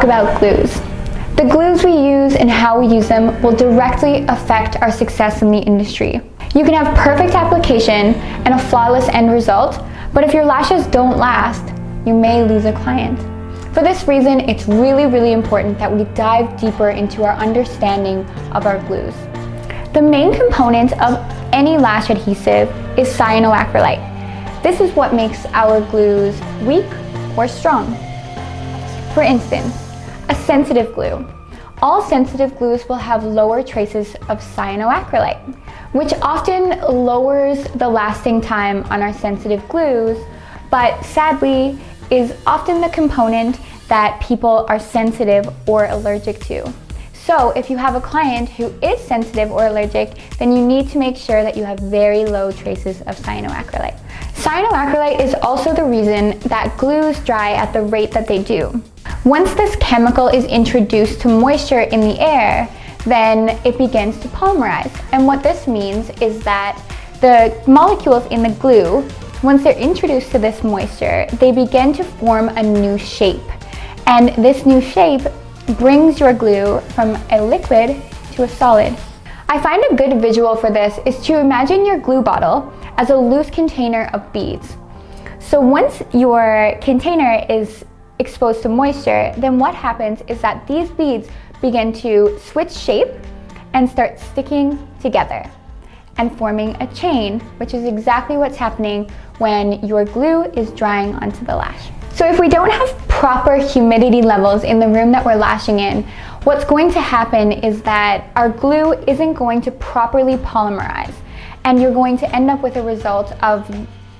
talk about glues. The glues we use and how we use them will directly affect our success in the industry. You can have perfect application and a flawless end result, but if your lashes don't last, you may lose a client. For this reason, it's really important that we dive deeper into our understanding of our glues. The main component of any lash adhesive is cyanoacrylate. This is what makes our glues weak or strong. For instance, a sensitive glue. All sensitive glues will have lower traces of cyanoacrylate, which often lowers the lasting time on our sensitive glues, but sadly is often the component that people are sensitive or allergic to. So if you have a client who is sensitive or allergic, then you need to make sure that you have very low traces of cyanoacrylate. Cyanoacrylate is also the reason that glues dry at the rate that they do. Once this chemical is introduced to moisture in the air, then it begins to polymerize. And what this means is that the molecules in the glue, once they're introduced to this moisture, they begin to form a new shape. And this new shape brings your glue from a liquid to a solid. I find a good visual for this is to imagine your glue bottle as a loose container of beads. So once your container is exposed to moisture, then what happens is that these beads begin to switch shape and start sticking together and forming a chain, which is exactly what's happening when your glue is drying onto the lash. So if we don't have proper humidity levels in the room that we're lashing in, what's going to happen is that our glue isn't going to properly polymerize, and you're going to end up with a result of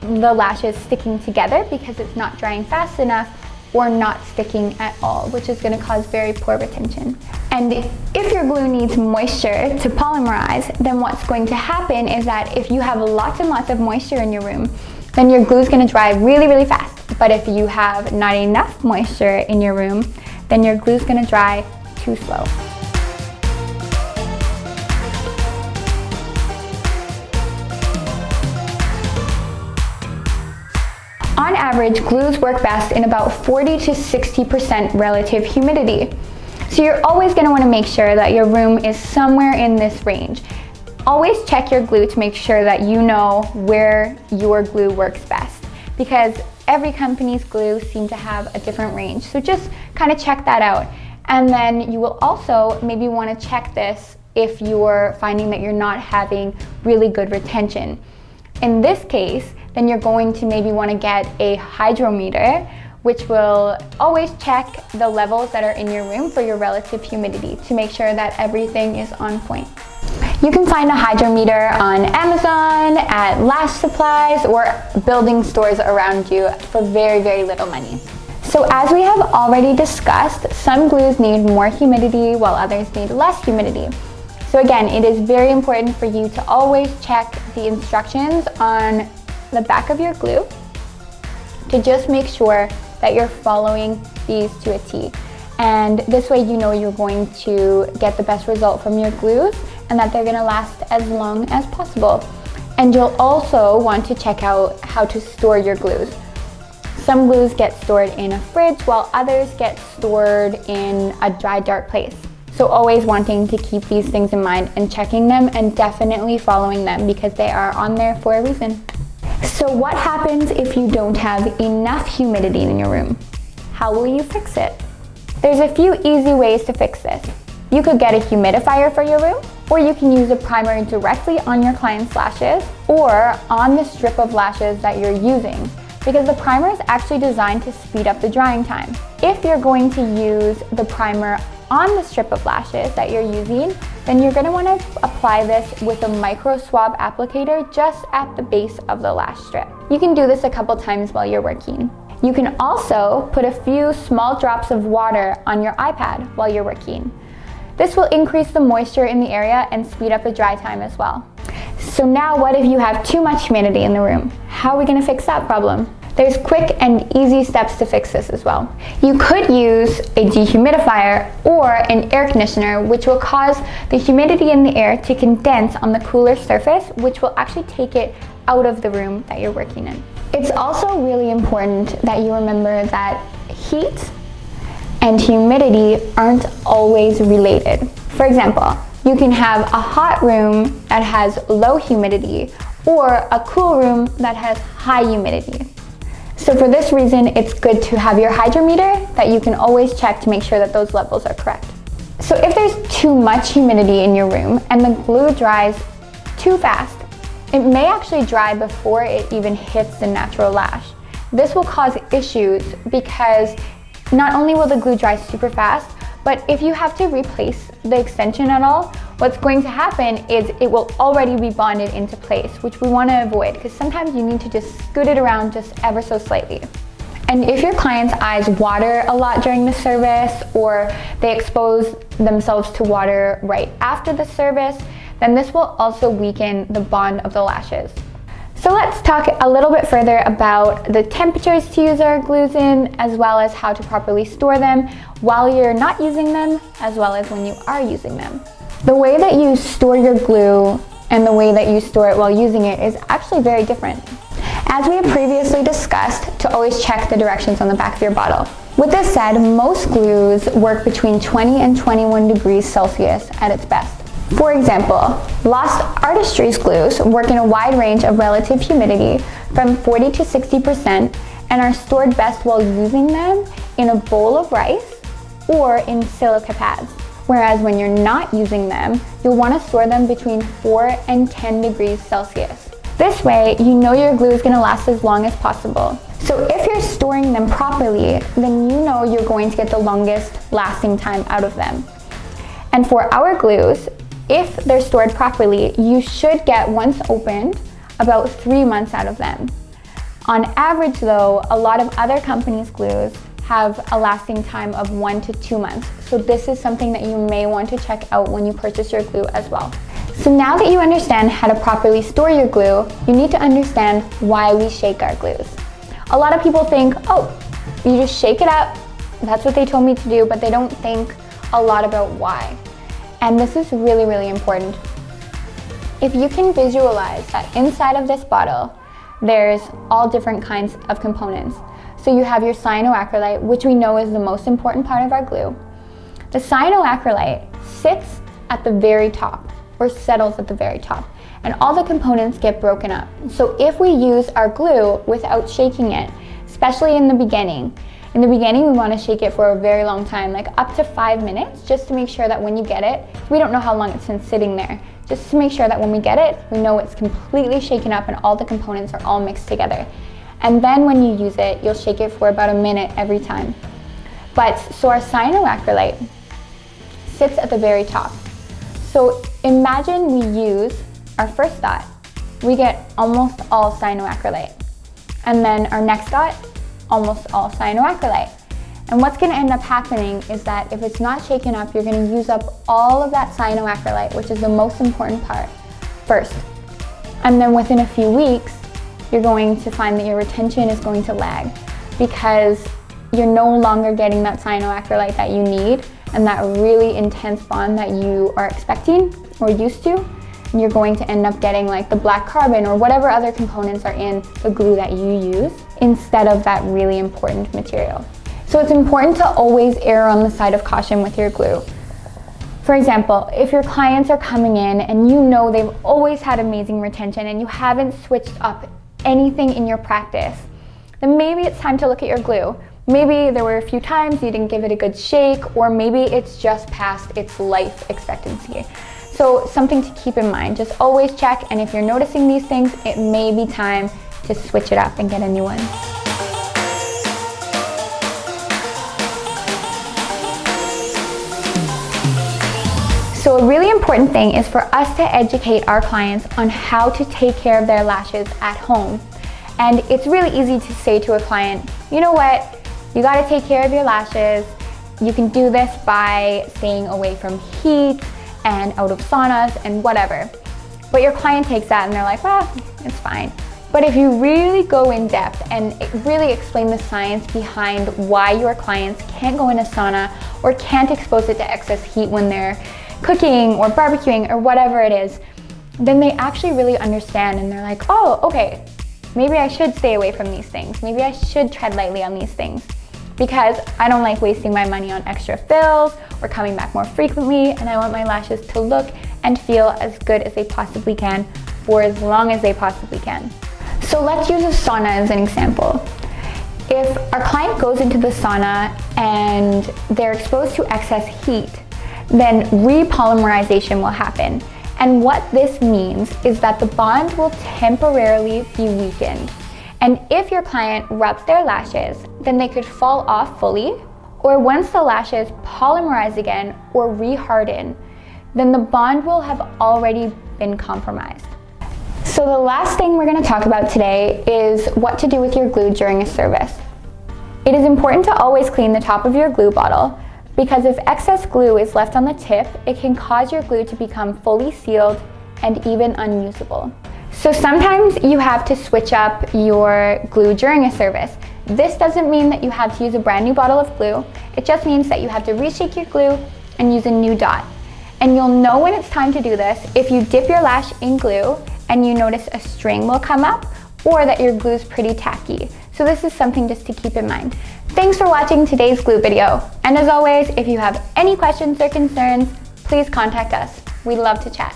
the lashes sticking together because it's not drying fast enough or not sticking at all, which is going to cause very poor retention. And if your glue needs moisture to polymerize, then what's going to happen is that if you have lots and lots of moisture in your room, then your glue is going to dry really fast. But if you have not enough moisture in your room, then your glue is going to dry too slow. On average, glues work best in about 40 to 60% relative humidity. So you're always going to want to make sure that your room is somewhere in this range. Always check your glue to make sure that you know where your glue works best, because every company's glue seems to have a different range. So just kind of check that out. And then you will also maybe want to check this if you're finding that you're not having really good retention. In this case, then you're going to maybe want to get a hydrometer, which will always check the levels that are in your room for your relative humidity to make sure that everything is on point. You can find a hydrometer on Amazon, at Lash supplies, or building stores around you for very little money. So as we have already discussed, some glues need more humidity while others need less humidity. So again, it is very important for you to always check the instructions on the back of your glue to just make sure that you're following these to a T. And this way you know you're going to get the best result from your glues and that they're gonna last as long as possible. And you'll also want to check out how to store your glues. Some glues get stored in a fridge while others get stored in a dry, dark place. So always wanting to keep these things in mind and checking them and definitely following them because they are on there for a reason. So what happens if you don't have enough humidity in your room? How will you fix it? There's a few easy ways to fix this. You could get a humidifier for your room, or you can use a primer directly on your client's lashes or on the strip of lashes that you're using, because the primer is actually designed to speed up the drying time. If you're going to use the primer on the strip of lashes that you're using, then you're going to want to apply this with a micro swab applicator just at the base of the lash strip. You can do this a couple times while you're working. You can also put a few small drops of water on your iPad while you're working. This will increase the moisture in the area and speed up the dry time as well. So now what if you have too much humidity in the room? How are we going to fix that problem? There's quick and easy steps to fix this as well. You could use a dehumidifier or an air conditioner, which will cause the humidity in the air to condense on the cooler surface, which will actually take it out of the room that you're working in. It's also really important that you remember that heat and humidity aren't always related. For example, you can have a hot room that has low humidity or a cool room that has high humidity. So for this reason, it's good to have your hydrometer that you can always check to make sure that those levels are correct. So if there's too much humidity in your room and the glue dries too fast, it may actually dry before it even hits the natural lash. This will cause issues because not only will the glue dry super fast, but if you have to replace the extension at all, what's going to happen is it will already be bonded into place, which we want to avoid because sometimes you need to just scoot it around just ever so slightly. And if your client's eyes water a lot during the service or they expose themselves to water right after the service, then this will also weaken the bond of the lashes. So let's talk a little bit further about the temperatures to use our glues in, as well as how to properly store them while you're not using them, as well as when you are using them. The way that you store your glue and the way that you store it while using it is actually very different. As we have previously discussed, to always check the directions on the back of your bottle. With this said, most glues work between 20 and 21 degrees Celsius at its best. For example, Lash Artistry's glues work in a wide range of relative humidity from 40 to 60% and are stored best while using them in a bowl of rice or in silica pads. Whereas when you're not using them, you'll want to store them between 4 and 10 degrees Celsius. This way, you know your glue is going to last as long as possible. So if you're storing them properly, then you know you're going to get the longest lasting time out of them. And for our glues, if they're stored properly, you should get, once opened, about 3 months out of them. On average though, a lot of other companies' glues have a lasting time of 1 to 2 months. So this is something that you may want to check out when you purchase your glue as well. So now that you understand how to properly store your glue, you need to understand why we shake our glues. A lot of people think, oh, you just shake it up. That's what they told me to do, but they don't think a lot about why. And this is really, really important. If you can visualize that inside of this bottle, there's all different kinds of components. So you have your cyanoacrylate, which we know is the most important part of our glue. The cyanoacrylate sits at the very top, or settles at the very top, and all the components get broken up. So if we use our glue without shaking it, especially in the beginning, we want to shake it for a very long time, like up to 5 minutes, just to make sure that when you get it, we don't know how long it's been sitting there, just to make sure that when we get it, we know it's completely shaken up and all the components are all mixed together. And then when you use it, you'll shake it for about a minute every time. So our cyanoacrylate sits at the very top. So imagine we use our first dot, we get almost all cyanoacrylate. And then our next dot, almost all cyanoacrylate. And what's going to end up happening is that if it's not shaken up, you're going to use up all of that cyanoacrylate, which is the most important part, first. And then within a few weeks, you're going to find that your retention is going to lag because you're no longer getting that cyanoacrylate that you need and that really intense bond that you are expecting or used to. And you're going to end up getting like the black carbon or whatever other components are in the glue that you use instead of that really important material. So it's important to always err on the side of caution with your glue. For example, if your clients are coming in and you know they've always had amazing retention and you haven't switched up anything in your practice, then maybe it's time to look at your glue. Maybe there were a few times you didn't give it a good shake, or maybe it's just past its life expectancy. So something to keep in mind, just always check, and if you're noticing these things, it may be time to switch it up and get a new one. So a really important thing is for us to educate our clients on how to take care of their lashes at home. And it's really easy to say to a client, you know what, you gotta take care of your lashes. You can do this by staying away from heat and out of saunas and whatever. But your client takes that and they're like, well, it's fine. But if you really go in depth and really explain the science behind why your clients can't go in a sauna or can't expose it to excess heat when they're cooking or barbecuing or whatever it is, then they actually really understand and they're like, oh, okay, maybe I should stay away from these things. Maybe I should tread lightly on these things. because I don't like wasting my money on extra fills or coming back more frequently, and I want my lashes to look and feel as good as they possibly can for as long as they possibly can. So let's use a sauna as an example. If our client goes into the sauna and they're exposed to excess heat, then repolymerization will happen. And what this means is that the bond will temporarily be weakened. And if your client rubs their lashes, then they could fall off fully, or once the lashes polymerize again or reharden, then the bond will have already been compromised. So the last thing we're going to talk about today is what to do with your glue during a service. It is important to always clean the top of your glue bottle, because if excess glue is left on the tip, it can cause your glue to become fully sealed and even unusable. So sometimes you have to switch up your glue during a service. This doesn't mean that you have to use a brand new bottle of glue. It just means that you have to reshake your glue and use a new dot. And you'll know when it's time to do this if you dip your lash in glue and you notice a string will come up, or that your glue is pretty tacky. So this is something just to keep in mind. Thanks for watching today's glue video. And as always, if you have any questions or concerns, please contact us. We'd love to chat.